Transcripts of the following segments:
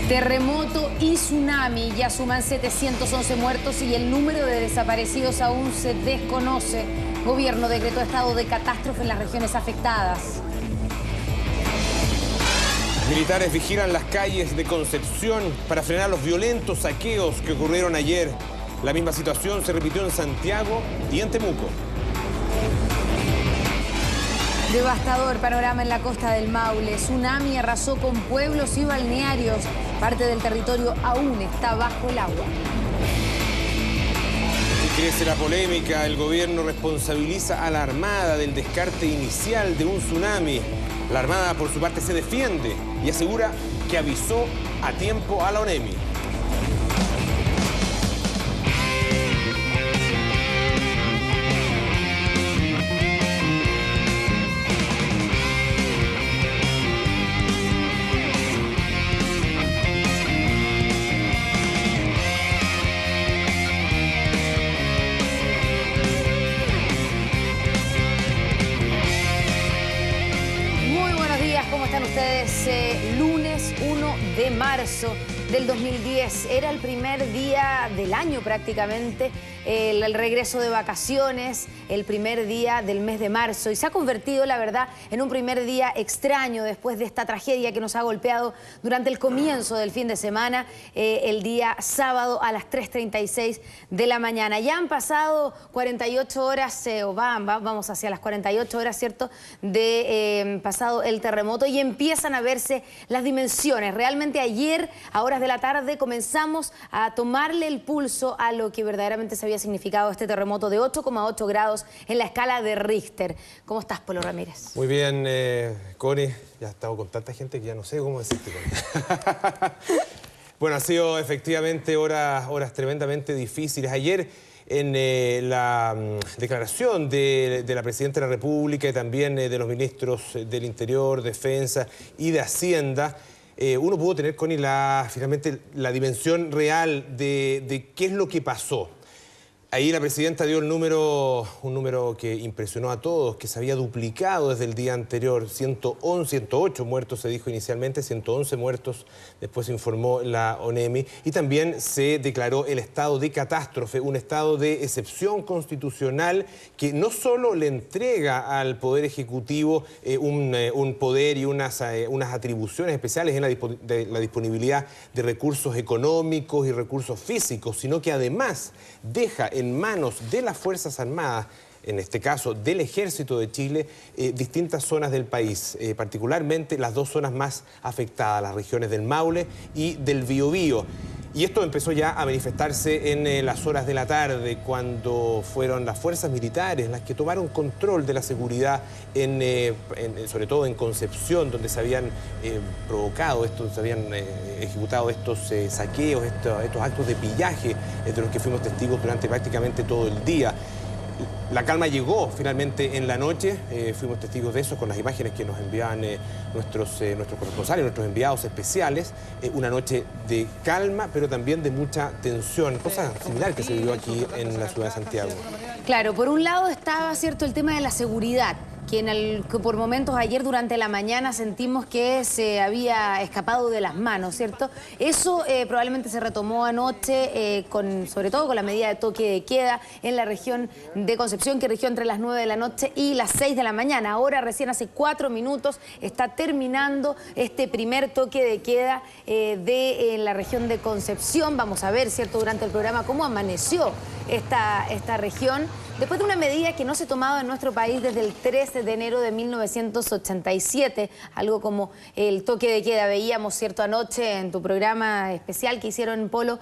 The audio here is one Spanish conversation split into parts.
Terremoto y tsunami, ya suman 711 muertos y el número de desaparecidos aún se desconoce. Gobierno decretó estado de catástrofe en las regiones afectadas. Militares vigilan las calles de Concepción para frenar los violentos saqueos que ocurrieron ayer. La misma situación se repitió en Santiago y en Temuco. Devastador panorama en la costa del Maule. Tsunami arrasó con pueblos y balnearios. Parte del territorio aún está bajo el agua. Crece la polémica. El gobierno responsabiliza a la Armada del descarte inicial de un tsunami. La Armada, por su parte, se defiende y asegura que avisó a tiempo a la ONEMI. ¿Cómo están ustedes? Lunes 1 de marzo del 2010. Era el primer día del año prácticamente, el regreso de vacaciones, el primer día del mes de marzo. Y se ha convertido, la verdad, en un primer día extraño después de esta tragedia que nos ha golpeado durante el comienzo del fin de semana, el día sábado a las 3:36 de la mañana. Ya han pasado 48 horas, vamos hacia las 48 horas, ¿cierto?, de pasado el terremoto y empiezan a verse las dimensiones. Realmente ayer, a horas de la tarde, comenzamos a tomarle el pulso a lo que verdaderamente se había significado este terremoto de 8,8 grados en la escala de Richter. ¿Cómo estás, Polo Ramírez? Muy bien, Connie. Ya he estado con tanta gente que ya no sé cómo decirte, Connie. Bueno, ha sido efectivamente horas tremendamente difíciles. Ayer, en la declaración de la Presidenta de la República y también de los ministros del Interior, Defensa y de Hacienda, uno pudo tener, Connie, finalmente la dimensión real de qué es lo que pasó. Ahí la Presidenta dio un número que impresionó a todos, que se había duplicado desde el día anterior. 108 muertos se dijo inicialmente, 111 muertos, después se informó la ONEMI. Y también se declaró el estado de catástrofe, un estado de excepción constitucional que no solo le entrega al Poder Ejecutivo un poder y unas atribuciones especiales en la disponibilidad de recursos económicos y recursos físicos, sino que además deja en manos de las Fuerzas Armadas, en este caso del Ejército de Chile, distintas zonas del país, particularmente las dos zonas más afectadas, las regiones del Maule y del Biobío. Y esto empezó ya a manifestarse en las horas de la tarde, cuando fueron las fuerzas militares las que tomaron control de la seguridad, sobre todo en Concepción, donde se habían provocado se habían ejecutado estos saqueos, estos actos de pillaje de los que fuimos testigos durante prácticamente todo el día. La calma llegó finalmente en la noche, fuimos testigos de eso con las imágenes que nos enviaban nuestros corresponsales, nuestros enviados especiales. Una noche de calma, pero también de mucha tensión, cosa similar que se vivió aquí en la ciudad de Santiago. Claro, por un lado estaba, ¿cierto?, el tema de la seguridad, que por momentos ayer durante la mañana sentimos que se había escapado de las manos, ¿cierto? Eso probablemente se retomó anoche, sobre todo con la medida de toque de queda en la región de Concepción, que rigió entre las 9 de la noche y las 6 de la mañana. Ahora, recién hace 4 minutos, está terminando este primer toque de queda de la región de Concepción. Vamos a ver, ¿cierto?, durante el programa cómo amaneció esta región, después de una medida que no se tomaba en nuestro país desde el 13 de enero de 1987, algo como el toque de queda. Veíamos, ¿cierto?, anoche en tu programa especial que hicieron, Polo,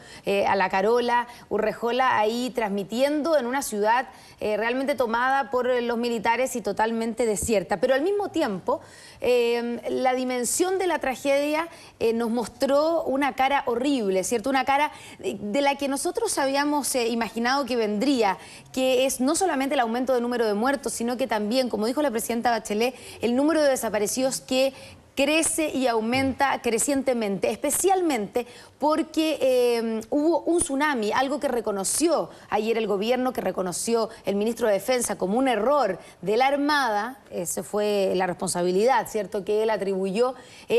a la Carola Urrejola, ahí transmitiendo en una ciudad realmente tomada por los militares y totalmente desierta. Pero al mismo tiempo, la dimensión de la tragedia nos mostró una cara horrible, ¿cierto? Una cara de la que nosotros habíamos imaginado que vendría, que es no solamente el aumento del número de muertos, sino que también, como dijo la presidenta Bachelet, el número de desaparecidos que crece y aumenta crecientemente, especialmente porque hubo un tsunami, algo que reconoció ayer el gobierno, que reconoció el ministro de Defensa como un error de la Armada. Esa fue la responsabilidad, ¿cierto?, que él atribuyó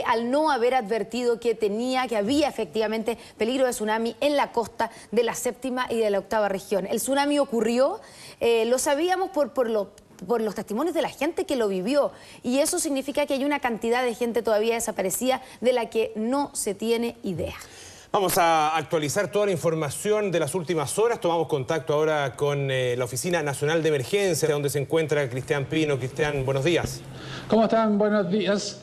al no haber advertido que había efectivamente peligro de tsunami en la costa de la 7ª y de la 8ª región. El tsunami ocurrió, lo sabíamos por los testimonios de la gente que lo vivió, y eso significa que hay una cantidad de gente todavía desaparecida de la que no se tiene idea. Vamos a actualizar toda la información de las últimas horas. Tomamos contacto ahora con la Oficina Nacional de Emergencia, donde se encuentra Cristian Pino. Cristian, buenos días. ¿Cómo están? Buenos días.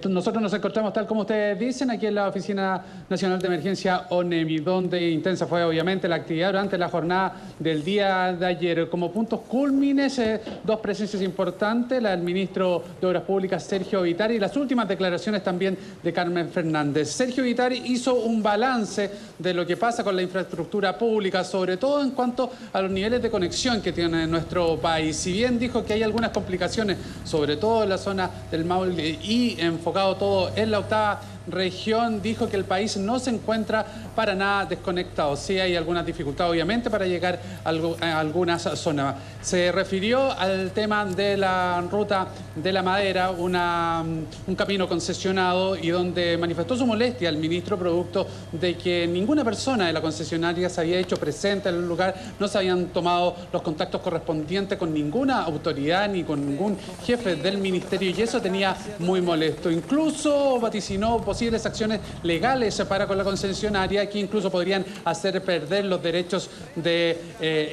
Nosotros nos encontramos, tal como ustedes dicen, aquí en la Oficina Nacional de Emergencia ONEMI, donde intensa fue obviamente la actividad durante la jornada del día de ayer. Como puntos cúlmines, dos presencias importantes, la del ministro de Obras Públicas, Sergio Vitari, y las últimas declaraciones también de Carmen Fernández. Sergio Vitari hizo un balance de lo que pasa con la infraestructura pública, sobre todo en cuanto a los niveles de conexión que tiene nuestro país. Si bien dijo que hay algunas complicaciones, sobre todo en la zona del Maule y enfocado todo en la 8ª región, dijo que el país no se encuentra para nada desconectado. Sí hay algunas dificultades, obviamente, para llegar a algunas zonas. Se refirió al tema de la ruta de la madera, un camino concesionado, y donde manifestó su molestia al ministro producto de que ninguna persona de la concesionaria se había hecho presente en el lugar, no se habían tomado los contactos correspondientes con ninguna autoridad ni con ningún jefe del ministerio, y eso tenía muy molesto. Incluso vaticinó posibles acciones legales para con la concesionaria, que incluso podrían hacer perder los derechos de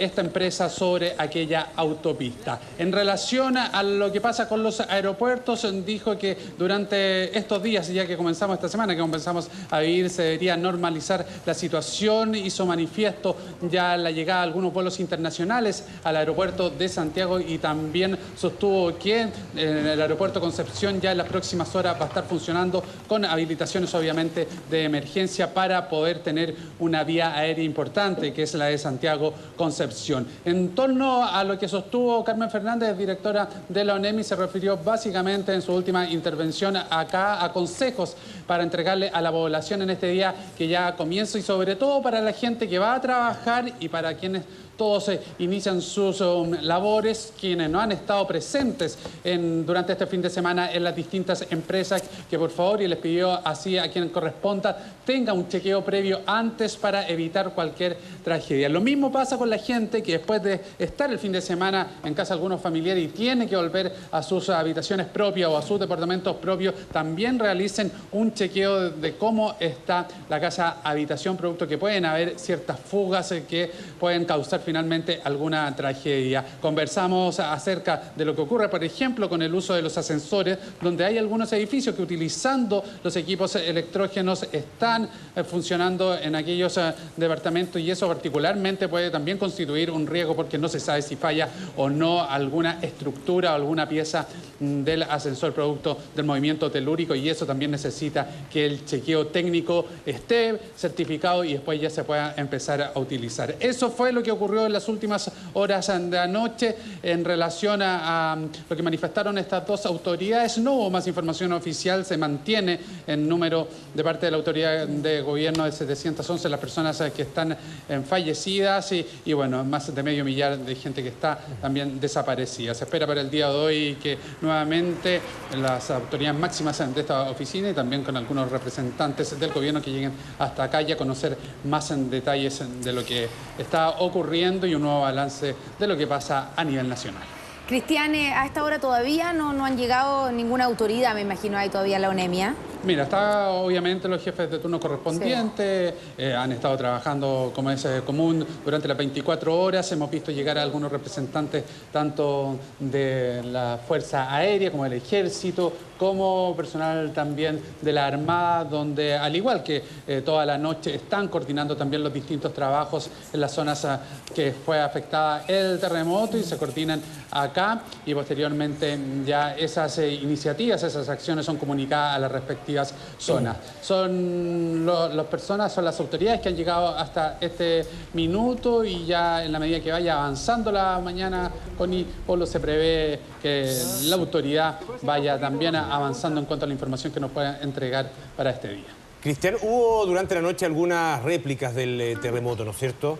esta empresa sobre aquella autopista. En relación a lo que pasa con los aeropuertos, dijo que durante estos días, ya que comenzamos esta semana, que comenzamos a vivir, se debería normalizar la situación. Hizo manifiesto ya la llegada de algunos vuelos internacionales al aeropuerto de Santiago, y también sostuvo que el aeropuerto Concepción ya en las próximas horas va a estar funcionando con habilitaciones obviamente de emergencia para poder tener una vía aérea importante, que es la de Santiago-Concepción. En torno a lo que sostuvo Carmen Fernández, directora de la ONEMI, se refirió básicamente en su última intervención acá a consejos para entregarle a la población en este día que ya comienza, y sobre todo para la gente que va a trabajar y para quienes todos inician sus labores, quienes no han estado presentes durante este fin de semana en las distintas empresas, que por favor, y les pidió así a quien corresponda, tenga un chequeo previo antes para evitar cualquier tragedia. Lo mismo pasa con la gente que después de estar el fin de semana en casa de algunos familiares y tiene que volver a sus habitaciones propias o a sus departamentos propios, también realicen un chequeo de cómo está la casa habitación, producto que pueden haber ciertas fugas que pueden causar finalmente alguna tragedia. Conversamos acerca de lo que ocurre, por ejemplo, con el uso de los ascensores, donde hay algunos edificios que, utilizando los equipos electrógenos, están funcionando en aquellos departamentos, y eso particularmente puede también constituir un riesgo, porque no se sabe si falla o no alguna estructura o alguna pieza del ascensor producto del movimiento telúrico, y eso también necesita que el chequeo técnico esté certificado y después ya se pueda empezar a utilizar. Eso fue lo que ocurrió en las últimas horas de anoche. En relación a lo que manifestaron estas dos autoridades, no hubo más información oficial. Se mantiene el número de parte de la autoridad de gobierno de 711 las personas que están fallecidas, y bueno, más de medio millar de gente que está también desaparecida. Se espera para el día de hoy que nuevamente las autoridades máximas de esta oficina, y también con algunos representantes del gobierno, que lleguen hasta acá y a conocer más en detalles de lo que está ocurriendo, y un nuevo balance de lo que pasa a nivel nacional. Cristian, a esta hora todavía no han llegado ninguna autoridad, me imagino, hay todavía la ONEMI. Mira, está obviamente los jefes de turno correspondientes, sí. Han estado trabajando como es común durante las 24 horas. Hemos visto llegar a algunos representantes tanto de la Fuerza Aérea como del Ejército, como personal también de la Armada, donde al igual que toda la noche están coordinando también los distintos trabajos en las zonas que fue afectada el terremoto, y se coordinan acá, y posteriormente ya esas iniciativas, esas acciones son comunicadas a las respectivas zonas. Son las autoridades que han llegado hasta este minuto, y ya en la medida que vaya avanzando la mañana, Connie Polo, se prevé que la autoridad vaya también avanzando en cuanto a la información que nos pueda entregar para este día. Cristian, hubo durante la noche algunas réplicas del terremoto, ¿no es cierto?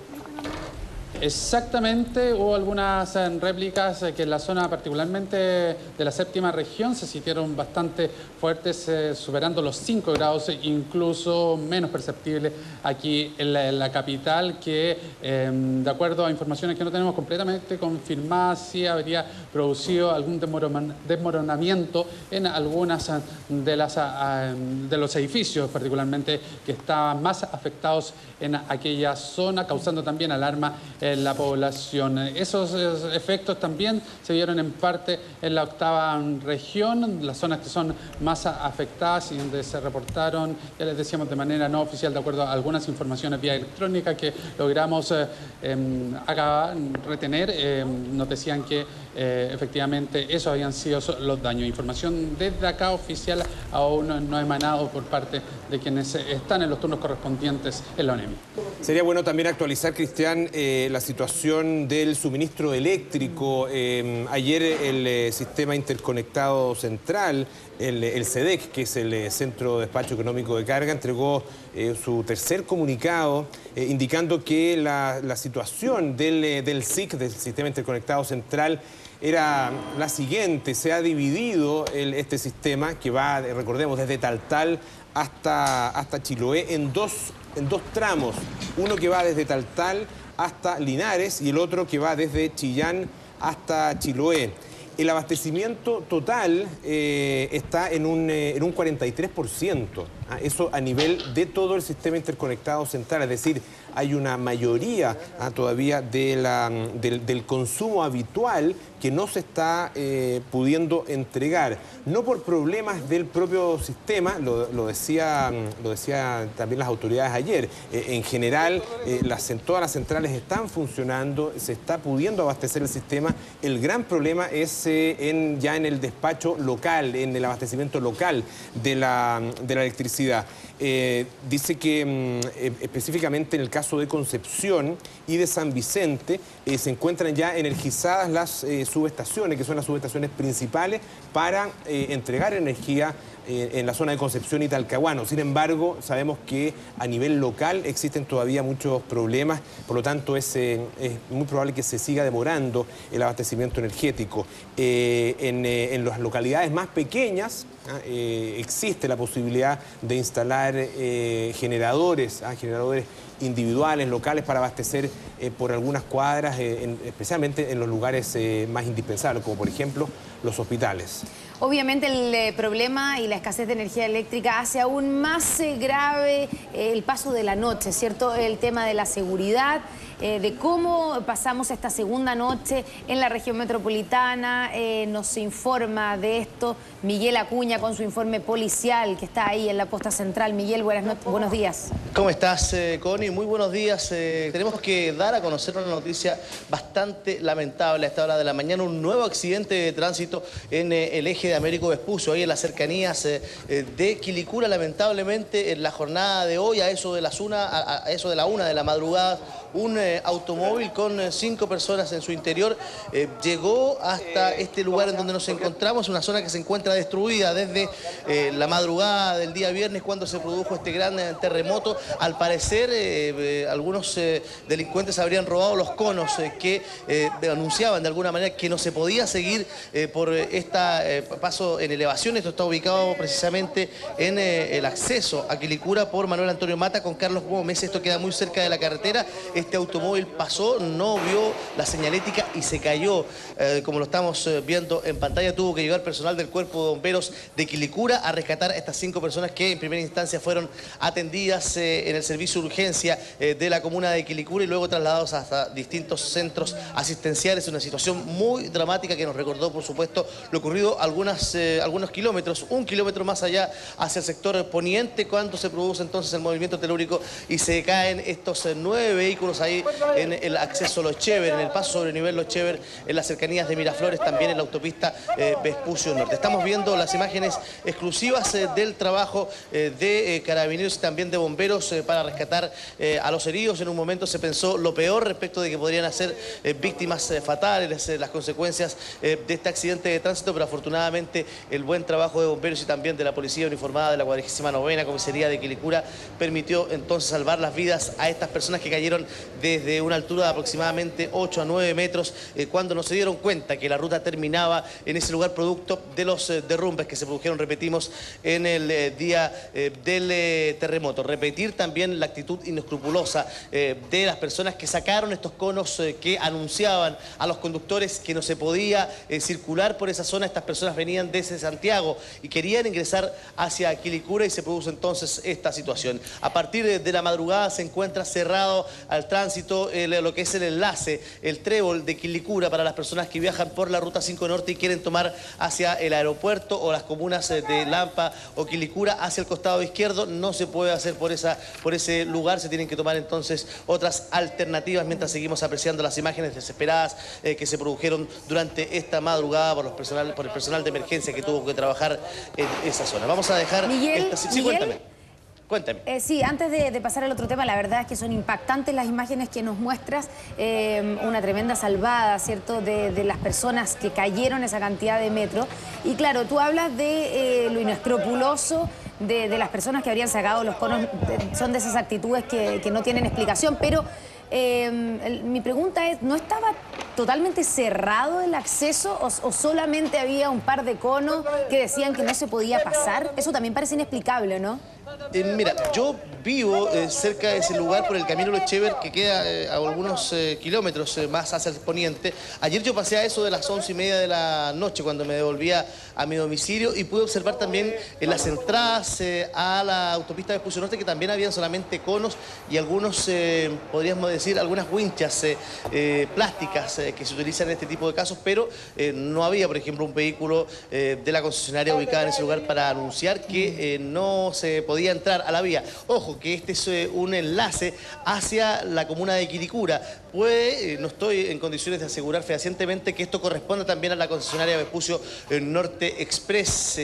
Exactamente, hubo algunas réplicas que en la zona particularmente de la séptima región se sintieron bastante fuertes, superando los 5 grados, incluso menos perceptible aquí en la capital, que de acuerdo a informaciones que no tenemos completamente confirmadas, sí habría producido algún desmoronamiento en algunas de los edificios, particularmente que estaban más afectados en aquella zona, causando también alarma en la población. Esos efectos también se vieron en parte en la octava región, las zonas que son más afectadas y donde se reportaron, ya les decíamos de manera no oficial, de acuerdo a algunas informaciones vía electrónica que logramos retener, nos decían que efectivamente esos habían sido los daños. Información desde acá oficial aún no ha emanado por parte de quienes están en los turnos correspondientes en la ONEMI. Sería bueno también actualizar, Cristian, la situación del suministro eléctrico. Ayer el Sistema Interconectado Central, el SEDEC, que es el Centro de Despacho Económico de Carga, entregó su tercer comunicado indicando que la situación del SIC, del Sistema Interconectado Central, era la siguiente. Se ha dividido este sistema que va, recordemos, desde Taltal hasta Chiloé en dos tramos. Uno que va desde Taltal hasta Linares y el otro que va desde Chillán hasta Chiloé. El abastecimiento total está en un 43%. Eso a nivel de todo el sistema interconectado central, es decir, hay una mayoría todavía del consumo habitual que no se está pudiendo entregar. No por problemas del propio sistema, lo decía también las autoridades ayer. En general, todas las centrales están funcionando, se está pudiendo abastecer el sistema. El gran problema es ya en el despacho local, en el abastecimiento local de la electricidad. Dice que específicamente en el caso de Concepción y de San Vicente se encuentran ya energizadas las subestaciones, que son las subestaciones principales para entregar energía en la zona de Concepción y Talcahuano. Sin embargo, sabemos que a nivel local existen todavía muchos problemas, por lo tanto es muy probable que se siga demorando el abastecimiento energético. En las localidades más pequeñas existe la posibilidad de instalar generadores individuales, locales, para abastecer por algunas cuadras, especialmente en los lugares más indispensables, como por ejemplo los hospitales. Obviamente el problema y la escasez de energía eléctrica hace aún más grave el paso de la noche, ¿cierto? El tema de la seguridad, de cómo pasamos esta segunda noche en la región metropolitana. Nos informa de esto Miguel Acuña con su informe policial que está ahí en la posta central. Miguel, buenos días. ¿Cómo estás, Connie? Muy buenos días. Tenemos que dar a conocer una noticia bastante lamentable a esta hora de la mañana. Un nuevo accidente de tránsito en el eje de Américo Vespucio, ahí en las cercanías de Quilicura. Lamentablemente, en la jornada de hoy, a eso de la 1 de la madrugada, un automóvil con 5 personas en su interior llegó hasta este lugar en donde nos encontramos, una zona que se encuentra destruida desde la madrugada del día viernes, cuando se produjo este gran terremoto. Al parecer, algunos delincuentes habrían robado los conos que anunciaban de alguna manera que no se podía seguir por este paso en elevación. Esto está ubicado precisamente en el acceso a Quilicura por Manuel Antonio Mata con Carlos Gómez. Esto queda muy cerca de la carretera. Este automóvil pasó, no vio la señalética y se cayó. Como lo estamos viendo en pantalla, tuvo que llegar personal del Cuerpo de Bomberos de Quilicura a rescatar a estas 5 personas que en primera instancia fueron atendidas en el servicio de urgencia de la comuna de Quilicura y luego trasladados hasta distintos centros asistenciales. Una situación muy dramática que nos recordó, por supuesto, lo ocurrido algunos kilómetros, 1 kilómetro más allá hacia el sector poniente, cuando se produce entonces el movimiento telúrico y se caen estos 9 vehículos ahí en el acceso Los Chever, en el paso sobre nivel Los Chever, en las cercanías de Miraflores, también en la autopista Vespucio Norte. Estamos viendo las imágenes exclusivas del trabajo de carabineros y también de bomberos para rescatar a los heridos. En un momento se pensó lo peor respecto de que podrían ser víctimas fatales, las consecuencias de este accidente de tránsito, pero afortunadamente afortunadamente el buen trabajo de bomberos y también de la policía uniformada de la 49ª Comisaría de Quilicura permitió entonces salvar las vidas a estas personas que cayeron desde una altura de aproximadamente 8 a 9 metros cuando no se dieron cuenta que la ruta terminaba en ese lugar producto de los derrumbes que se produjeron, repetimos, en el día del terremoto. Repetir también la actitud inescrupulosa de las personas que sacaron estos conos que anunciaban a los conductores que no se podía circular por esa zona. Estas personas venían desde Santiago y querían ingresar hacia Quilicura y se produjo entonces esta situación. A partir de la madrugada se encuentra cerrado al tránsito lo que es el enlace, el trébol de Quilicura para las personas que viajan por la Ruta 5 Norte y quieren tomar hacia el aeropuerto o las comunas de Lampa o Quilicura hacia el costado izquierdo. No se puede hacer por ese lugar, se tienen que tomar entonces otras alternativas mientras seguimos apreciando las imágenes desesperadas que se produjeron durante esta madrugada por el personal de emergencia que tuvo que trabajar en esa zona. Vamos a dejar... Miguel, Sí, cuéntame. Sí, antes de pasar al otro tema, la verdad es que son impactantes las imágenes que nos muestras, una tremenda salvada, ¿cierto?, de las personas que cayeron esa cantidad de metros. Y claro, tú hablas de lo inescrupuloso de las personas que habrían sacado los conos, son de esas actitudes que no tienen explicación, pero mi pregunta es, ¿no estaba totalmente cerrado el acceso o solamente había un par de conos que decían que no se podía pasar? Eso también parece inexplicable, ¿no? Mira, yo vivo cerca de ese lugar por el Camino Los Chever, que queda a algunos kilómetros más hacia el poniente. Ayer yo pasé a eso de las 11:30 de la noche cuando me devolvía a mi domicilio y pude observar también en las entradas a la autopista de Vespucio Norte que también habían solamente conos y algunos, podríamos decir, algunas winchas plásticas que se utilizan en este tipo de casos, pero no había, por ejemplo, un vehículo de la concesionaria ubicada en ese lugar para anunciar que no se podía entrar a la vía. Ojo, que este es un enlace hacia la comuna de Quilicura. No estoy en condiciones de asegurar fehacientemente que esto corresponda también a la concesionaria Vespucio Norte Express.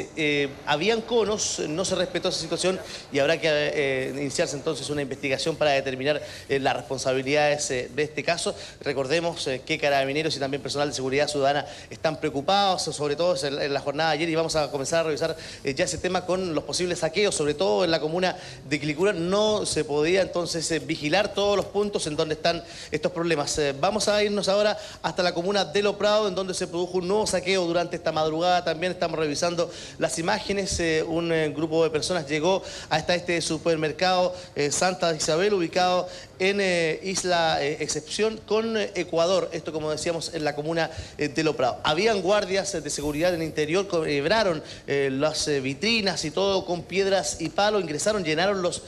Habían conos, no se respetó esa situación y habrá que iniciarse entonces una investigación para determinar las responsabilidades de este caso. Recordemos que carabineros y también personal de seguridad ciudadana están preocupados, sobre todo en la jornada de ayer, y vamos a comenzar a revisar ya ese tema con los posibles saqueos, sobre todo en la comuna de Quilicura. No se podía entonces vigilar todos los puntos en donde están estos problemas. Vamos a irnos ahora hasta la comuna de Lo Prado, en donde se produjo un nuevo saqueo durante esta madrugada. También estamos revisando las imágenes. Un grupo de personas llegó hasta este supermercado Santa Isabel, ubicado en Isla Excepción con Ecuador. Esto, como decíamos, en la comuna de Lo Prado. Habían guardias de seguridad en el interior, quebraron las vitrinas y todo con piedras y palos, ingresaron, llenaron los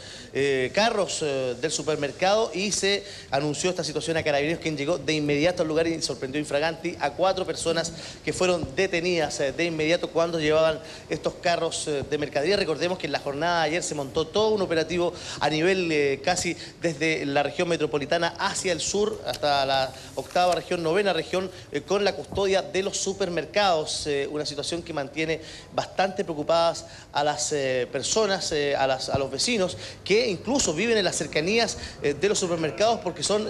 carros del supermercado y se anunció esta situación a Carabineros, quien llegó de inmediato al lugar y sorprendió infraganti a 4 personas que fueron detenidas de inmediato cuando llevaban estos carros de mercadería. Recordemos que en la jornada de ayer se montó todo un operativo a nivel casi desde la región metropolitana hacia el sur, hasta la 8ª región, 9ª región, con la custodia de los supermercados. Una situación que mantiene bastante preocupadas a las personas, a los vecinos, que incluso viven en las cercanías de los supermercados, porque son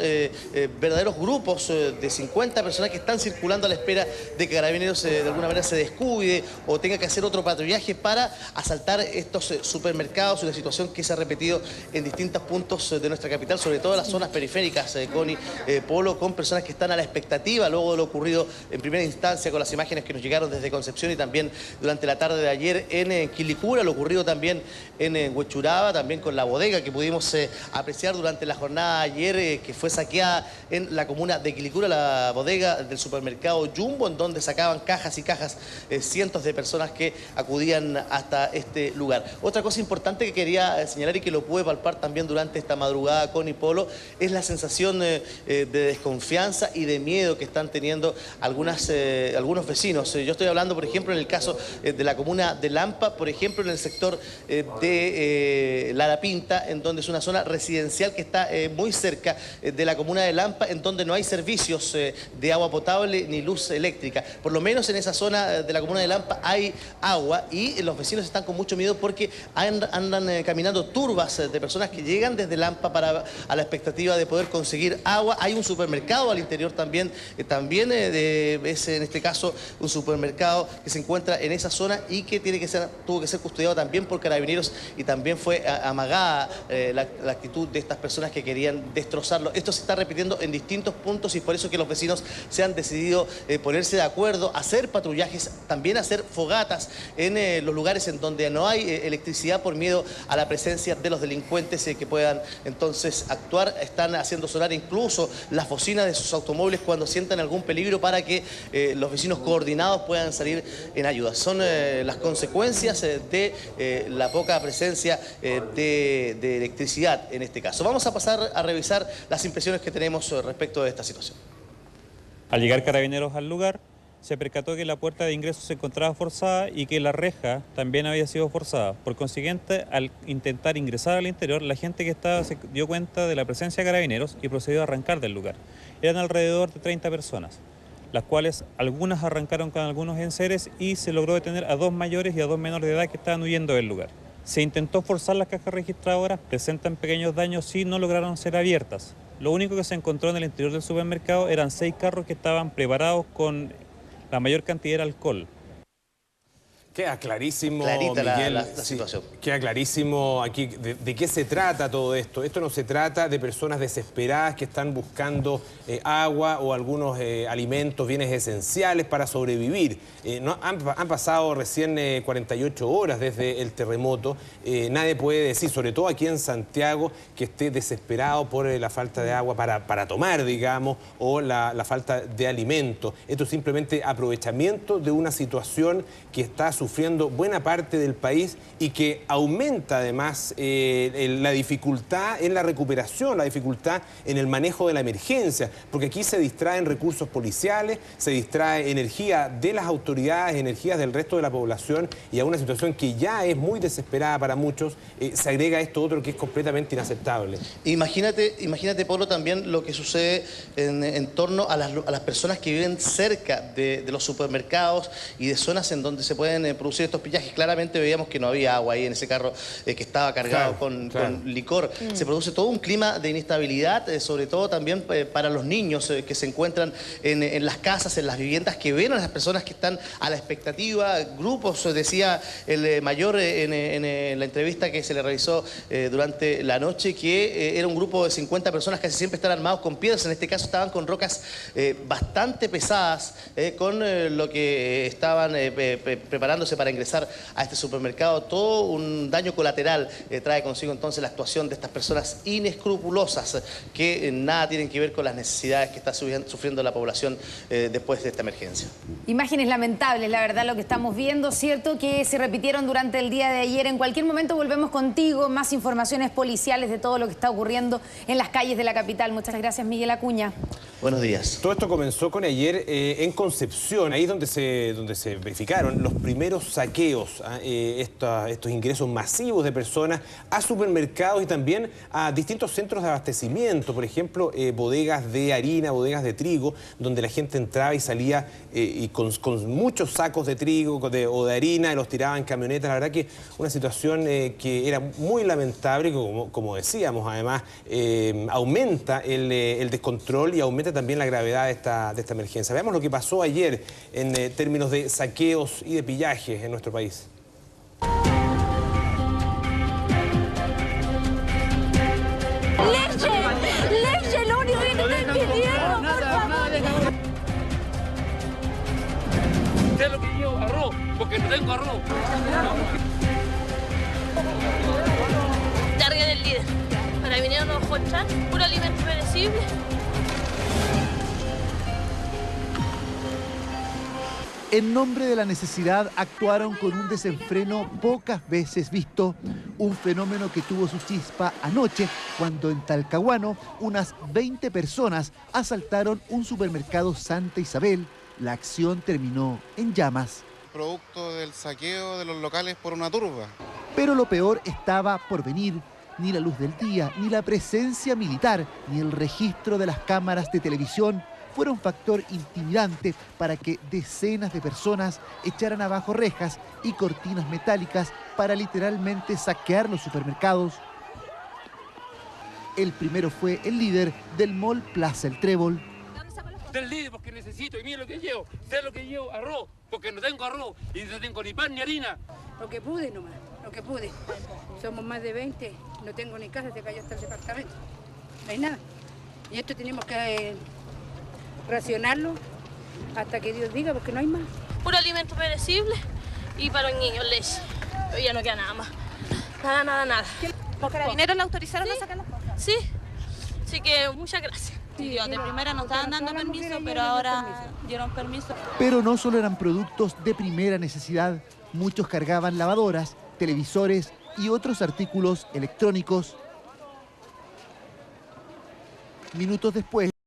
verdaderos grupos de 50 personas que están circulando a la espera de que Carabineros de alguna manera se descuide o tenga que hacer otro patrullaje para asaltar estos supermercados. Una situación que se ha repetido en distintos puntos de nuestra capital, sobre todo en las zonas periféricas, Connie, Polo, con personas que están a la expectativa luego de lo ocurrido en primera instancia con las imágenes que nos llegaron desde Concepción y también durante la tarde de ayer en Quilicura, lo ocurrido también en Huechuraba, también con la bodega que pudimos apreciar durante la jornada de ayer, que fue saqueada en la comuna de Quilicura, la bodega del supermercado Jumbo, en donde sacaban cajas y cajas cientos de personas que acudían hasta este lugar. Otra cosa importante que quería señalar y que lo pude palpar también durante esta madrugada con Polo es la sensación de desconfianza y de miedo que están teniendo algunos vecinos. Yo estoy hablando, por ejemplo, en el caso de la comuna de Lampa, por ejemplo, en el sector de de Lara Pinta, en donde es una zona residencial que está muy cerca de la comuna de Lampa, en donde no hay servicios de agua potable ni luz eléctrica. Por lo menos en esa zona de la comuna de Lampa hay agua y los vecinos están con mucho miedo porque andan caminando turbas de personas que llegan desde Lampa a la expectativa de poder conseguir agua. Hay un supermercado al interior también, es en este caso un supermercado que se encuentra en esa zona y que tuvo que ser custodiado también por carabineros, y también fue amagada la actitud de estas personas que querían destrozarlo. Esto se está repitiendo en distintos puntos y por eso que los vecinos se han decidido ponerse de acuerdo, hacer patrullajes, también hacer fogatas en los lugares en donde no hay electricidad por miedo a la presencia de los delincuentes que puedan entonces actuar. Están haciendo sonar incluso las bocinas de sus automóviles cuando sientan algún peligro para que los vecinos coordinados puedan salir en ayuda. Son las consecuencias de la poca presencia de electricidad en este caso. Vamos a pasar a revisar las impresiones que tenemos respecto de esta situación. Al llegar carabineros al lugar, se percató que la puerta de ingreso se encontraba forzada y que la reja también había sido forzada. Por consiguiente, al intentar ingresar al interior, la gente que estaba se dio cuenta de la presencia de carabineros y procedió a arrancar del lugar. Eran alrededor de 30 personas, las cuales algunas arrancaron con algunos enseres y se logró detener a 2 mayores y a 2 menores de edad que estaban huyendo del lugar. Se intentó forzar las cajas registradoras, presentan pequeños daños y no lograron ser abiertas. Lo único que se encontró en el interior del supermercado eran 6 carros que estaban preparados con la mayor cantidad de alcohol. Queda clarísimo, clarita Miguel, la situación. Queda clarísimo aquí de qué se trata todo esto. Esto no se trata de personas desesperadas que están buscando agua o algunos alimentos, bienes esenciales para sobrevivir. Han pasado recién 48 horas desde el terremoto. Nadie puede decir, sobre todo aquí en Santiago, que esté desesperado por la falta de agua para tomar, digamos, o la falta de alimentos. Esto es simplemente aprovechamiento de una situación que está sufriendo buena parte del país y que aumenta además la dificultad en la recuperación, la dificultad en el manejo de la emergencia, porque aquí se distraen recursos policiales, se distrae energía de las autoridades, energías del resto de la población, y a una situación que ya es muy desesperada para muchos, se agrega esto otro que es completamente inaceptable. Imagínate, Pablo, también lo que sucede en torno a las personas que viven cerca de los supermercados y de zonas en donde se pueden producir estos pillajes. Claramente veíamos que no había agua ahí en ese carro que estaba cargado con licor. Se produce todo un clima de inestabilidad, sobre todo también para los niños que se encuentran en las casas, en las viviendas, que ven a las personas que están a la expectativa. Grupos, decía el mayor en la entrevista que se le realizó durante la noche, que era un grupo de 50 personas que casi siempre están armados con piedras. En este caso estaban con rocas bastante pesadas, con lo que estaban preparándose para ingresar a este supermercado. Todo un daño colateral trae consigo entonces la actuación de estas personas inescrupulosas que nada tienen que ver con las necesidades que está sufriendo la población después de esta emergencia. Imágenes lamentables, la verdad, lo que estamos viendo, ¿cierto? Que se repitieron durante el día de ayer. En cualquier momento volvemos contigo, más informaciones policiales de todo lo que está ocurriendo en las calles de la capital. Muchas gracias, Miguel Acuña. Buenos días. Todo esto comenzó con ayer en Concepción, ahí donde se verificaron los primeros saqueos, estos ingresos masivos de personas a supermercados y también a distintos centros de abastecimiento, por ejemplo, bodegas de harina, bodegas de trigo, donde la gente entraba y salía y con muchos sacos de trigo o de harina, y los tiraban en camionetas. La verdad que una situación que era muy lamentable, que como decíamos, además aumenta el descontrol y aumenta también la gravedad de esta emergencia. Veamos lo que pasó ayer en términos de saqueos y de pillajes en nuestro país. ¡Leche! ¡Lo único que te estoy pidiendo, por favor! Sé lo que llevo, arroz, porque no tengo arroz. Carga del líder. Para venir a no encontrar puro alimento perecible. En nombre de la necesidad actuaron con un desenfreno pocas veces visto, un fenómeno que tuvo su chispa anoche cuando en Talcahuano unas 20 personas asaltaron un supermercado Santa Isabel. La acción terminó en llamas. Producto del saqueo de los locales por una turba. Pero lo peor estaba por venir. Ni la luz del día, ni la presencia militar, ni el registro de las cámaras de televisión fueron factor intimidante para que decenas de personas echaran abajo rejas y cortinas metálicas para literalmente saquear los supermercados. El primero fue el líder del mall Plaza El Trébol. Del líder porque necesito, y mira lo que llevo, sé lo que llevo, arroz, porque no tengo arroz, y no tengo ni pan ni harina. Lo que pude nomás, lo que pude. Somos más de 20, no tengo ni casa, se cayó hasta el departamento. No hay nada. Y esto tenemos que racionarlo hasta que Dios diga, porque no hay más. Puro alimento perecible y para los niños leche. Pero ya no queda nada más. Nada. ¿Los carabineros le autorizaron a sacar las cosas? Sí, así que muchas gracias. Sí, de primera no estaban dando permiso, pero ahora dieron permiso. Pero no solo eran productos de primera necesidad, muchos cargaban lavadoras, televisores y otros artículos electrónicos. Minutos después,